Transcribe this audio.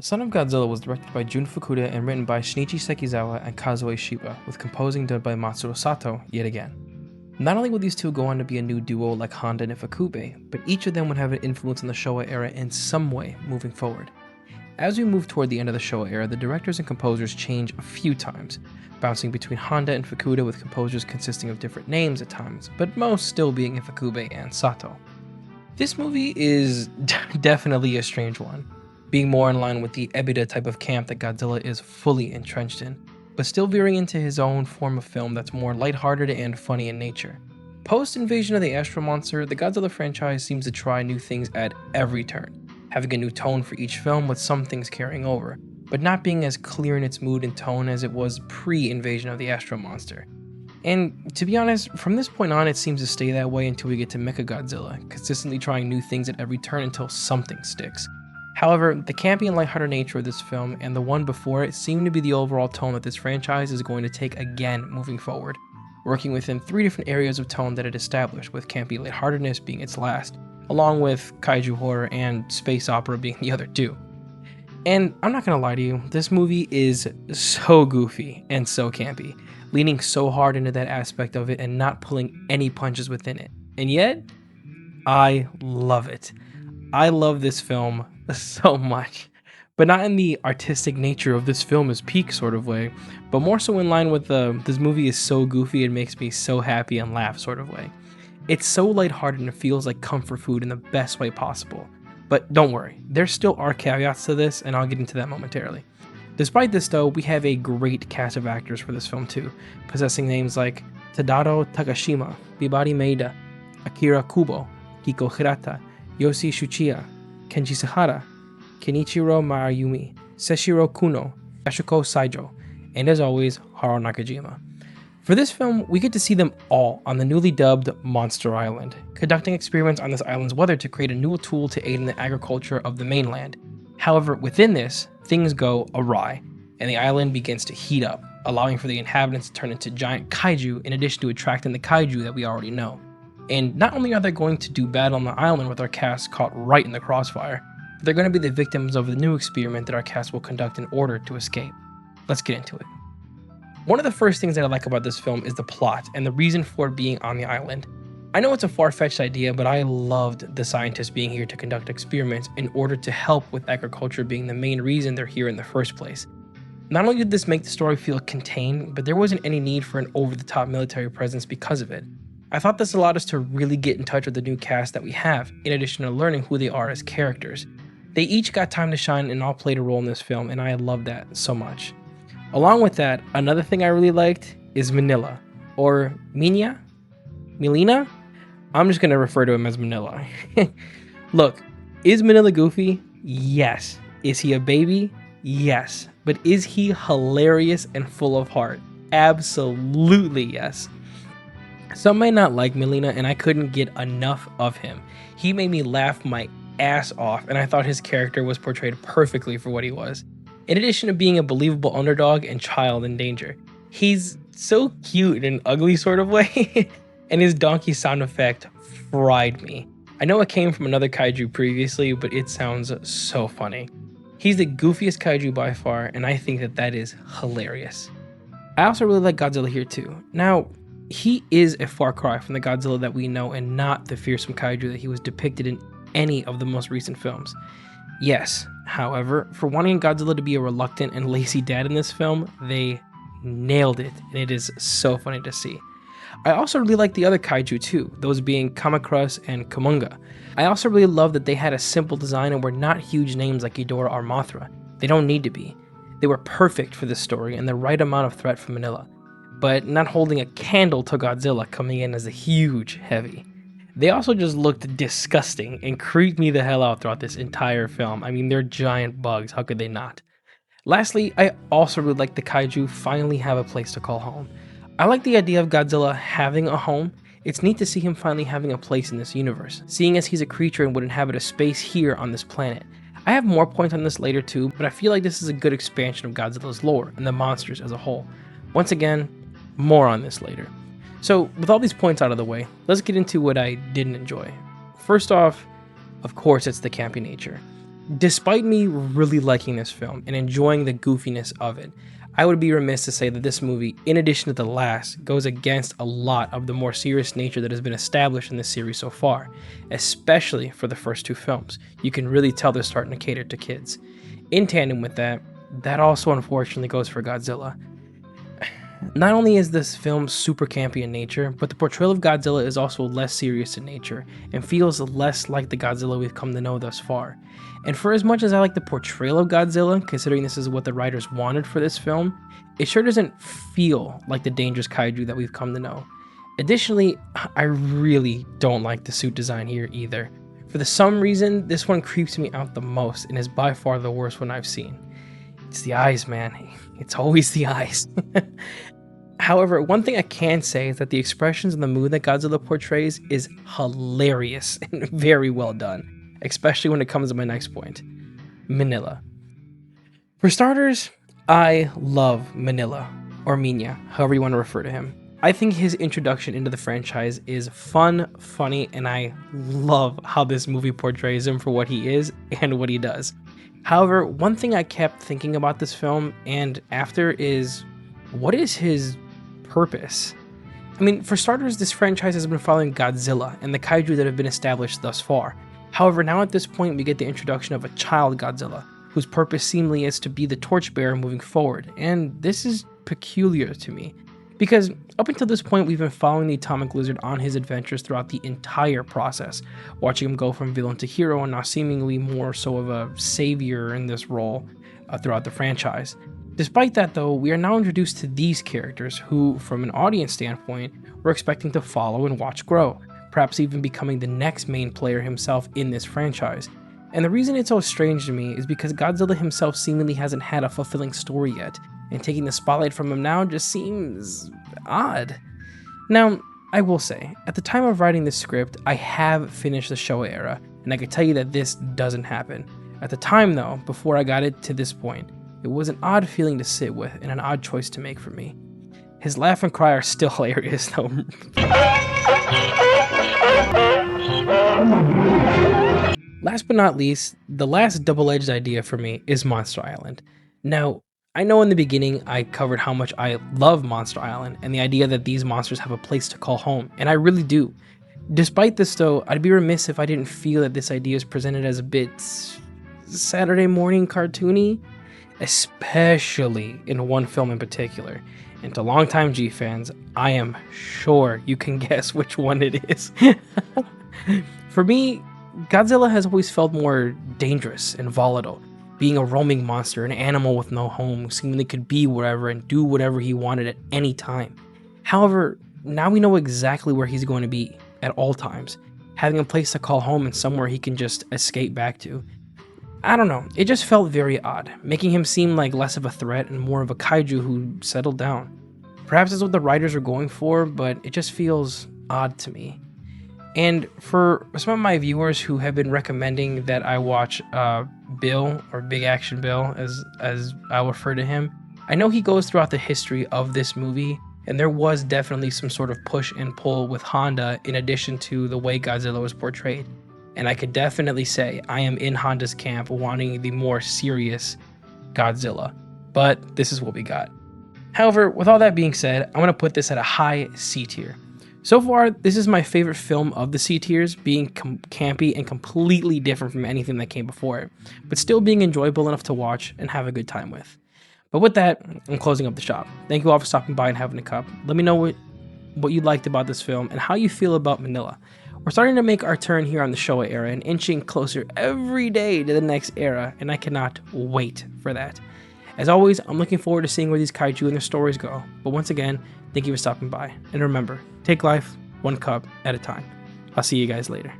Son of Godzilla was directed by Jun Fukuda and written by Shinichi Sekizawa and Kazuo Shiba, with composing done by Matsuro Sato yet again. Not only would these two go on to be a new duo like Honda and Ifukube, but each of them would have an influence in the Showa era in some way moving forward. As we move toward the end of the Showa era, the directors and composers change a few times, bouncing between Honda and Fukuda with composers consisting of different names at times, but most still being Ifukube and Sato. This movie is definitely a strange one, being more in line with the Ebida type of camp that Godzilla is fully entrenched in, but still veering into his own form of film that's more lighthearted and funny in nature. Post-invasion of the Astro Monster, the Godzilla franchise seems to try new things at every turn, having a new tone for each film with some things carrying over, but not being as clear in its mood and tone as it was pre-invasion of the Astro Monster. And to be honest, from this point on it seems to stay that way until we get to Mechagodzilla, consistently trying new things at every turn until something sticks. However, the campy and lighthearted nature of this film and the one before it seem to be the overall tone that this franchise is going to take again moving forward, working within three different areas of tone that it established, with campy lightheartedness being its last, along with kaiju horror and space opera being the other two. And I'm not gonna lie to you, this movie is so goofy and so campy, leaning so hard into that aspect of it and not pulling any punches within it. And yet, I love it. I love this film so much, but not in the artistic nature of this film is peak sort of way, but more so in line with the this movie is so goofy it makes me so happy and laugh sort of way. It's so lighthearted and it feels like comfort food in the best way possible. But don't worry, there still are caveats to this, and I'll get into that momentarily. Despite this though, we have a great cast of actors for this film too, possessing names like Tadaro Takashima, Bibari Maeda, Akira Kubo, Kiko Hirata, Yoshi Shuchiya, Kenji Sahara, Kenichiro Mayumi, Seshiro Kuno, Yasuko Saijo, and as always, Haro Nakajima. For this film, we get to see them all on the newly dubbed Monster Island, conducting experiments on this island's weather to create a new tool to aid in the agriculture of the mainland. However, within this, things go awry, and the island begins to heat up, allowing for the inhabitants to turn into giant kaiju in addition to attracting the kaiju that we already know. And not only are they going to do battle on the island with our cast caught right in the crossfire, but they're going to be the victims of the new experiment that our cast will conduct in order to escape. Let's get into it. One of the first things that I like about this film is the plot and the reason for it being on the island. I know it's a far-fetched idea, but I loved the scientists being here to conduct experiments in order to help with agriculture being the main reason they're here in the first place. Not only did this make the story feel contained, but there wasn't any need for an over-the-top military presence because of it. I thought this allowed us to really get in touch with the new cast that we have, in addition to learning who they are as characters. They each got time to shine and all played a role in this film, and I love that so much. Along with that, another thing I really liked is Manila, or Mina? Melina? I'm just going to refer to him as Manila. Look, is Manila goofy? Yes. Is he a baby? Yes. But is he hilarious and full of heart? Absolutely yes. Some may not like Melina, and I couldn't get enough of him. He made me laugh my ass off, and I thought his character was portrayed perfectly for what he was. In addition to being a believable underdog and child in danger, he's so cute in an ugly sort of way, and his donkey sound effect fried me. I know it came from another kaiju previously, but it sounds so funny. He's the goofiest kaiju by far, and I think that is hilarious. I also really like Godzilla here too. Now, he is a far cry from the Godzilla that we know and not the fearsome kaiju that he was depicted in any of the most recent films. Yes, however, for wanting Godzilla to be a reluctant and lazy dad in this film, they nailed it, and it is so funny to see. I also really like the other kaiju too, those being Kamakras and Kumonga. I also really love that they had a simple design and were not huge names like Ghidorah or Mothra. They don't need to be. They were perfect for this story and the right amount of threat for Manila, but not holding a candle to Godzilla coming in as a huge heavy. They also just looked disgusting and creeped me the hell out throughout this entire film. I mean, they're giant bugs, how could they not? Lastly, I also really like the kaiju finally have a place to call home. I like the idea of Godzilla having a home. It's neat to see him finally having a place in this universe, seeing as he's a creature and would inhabit a space here on this planet. I have more points on this later too, but I feel like this is a good expansion of Godzilla's lore and the monsters as a whole. Once again, more on this later. So with all these points out of the way, let's get into what I didn't enjoy. First off, of course it's the campy nature. Despite me really liking this film and enjoying the goofiness of it, I would be remiss to say that this movie, in addition to the last, goes against a lot of the more serious nature that has been established in this series so far, especially for the first two films. You can really tell they're starting to cater to kids. In tandem with that, that also unfortunately goes for Godzilla. Not only is this film super campy in nature, but the portrayal of Godzilla is also less serious in nature and feels less like the Godzilla we've come to know thus far. And for as much as I like the portrayal of Godzilla, considering this is what the writers wanted for this film, it sure doesn't feel like the dangerous kaiju that we've come to know. Additionally, I really don't like the suit design here either. For some reason, this one creeps me out the most and is by far the worst one I've seen. It's the eyes, man. It's always the eyes. However, one thing I can say is that the expressions and the mood that Godzilla portrays is hilarious and very well done, especially when it comes to my next point, Minilla. For starters, I love Minilla, or Minya, however you want to refer to him. I think his introduction into the franchise is fun, funny, and I love how this movie portrays him for what he is and what he does. However, one thing I kept thinking about this film and after is, what is his purpose? I mean, for starters, this franchise has been following Godzilla and the kaiju that have been established thus far. However, now at this point, we get the introduction of a child Godzilla, whose purpose seemingly is to be the torchbearer moving forward, and this is peculiar to me. Because up until this point, we've been following the Atomic Lizard on his adventures throughout the entire process, watching him go from villain to hero and now seemingly more so of a savior in this role throughout the franchise. Despite that though, we are now introduced to these characters who, from an audience standpoint, we're expecting to follow and watch grow, perhaps even becoming the next main player himself in this franchise. And the reason it's so strange to me is because Godzilla himself seemingly hasn't had a fulfilling story yet, and taking the spotlight from him now just seems odd. Now, I will say, at the time of writing this script, I have finished the Showa era, and I can tell you that this doesn't happen. At the time though, before I got it to this point, it was an odd feeling to sit with and an odd choice to make for me. His laugh and cry are still hilarious though. Last but not least, the last double-edged idea for me is Monster Island. Now, I know in the beginning I covered how much I love Monster Island and the idea that these monsters have a place to call home, and I really do. Despite this though, I'd be remiss if I didn't feel that this idea is presented as a bit Saturday morning cartoony, especially in one film in particular. And to longtime G fans, I am sure you can guess which one it is. For me, Godzilla has always felt more dangerous and volatile, being a roaming monster, an animal with no home, who seemingly could be wherever and do whatever he wanted at any time. However, now we know exactly where he's going to be at all times, having a place to call home and somewhere he can just escape back to. I don't know, it just felt very odd, making him seem like less of a threat and more of a kaiju who settled down. Perhaps that's what the writers are going for, but it just feels odd to me. And for some of my viewers who have been recommending that I watch Bill, or Big Action Bill as I refer to him, I know he goes throughout the history of this movie, and there was definitely some sort of push and pull with Honda in addition to the way Godzilla was portrayed. And I could definitely say I am in Honda's camp wanting the more serious Godzilla, but this is what we got. However, with all that being said, I'm going to put this at a high C tier. So far, this is my favorite film of the C tiers, being campy and completely different from anything that came before it, but still being enjoyable enough to watch and have a good time with. But with that, I'm closing up the shop. Thank you all for stopping by and having a cup. Let me know what you liked about this film and how you feel about Minilla. We're starting to make our turn here on the Showa era and inching closer every day to the next era, and I cannot wait for that. As always, I'm looking forward to seeing where these kaiju and their stories go. But once again, thank you for stopping by. And remember, take life one cup at a time. I'll see you guys later.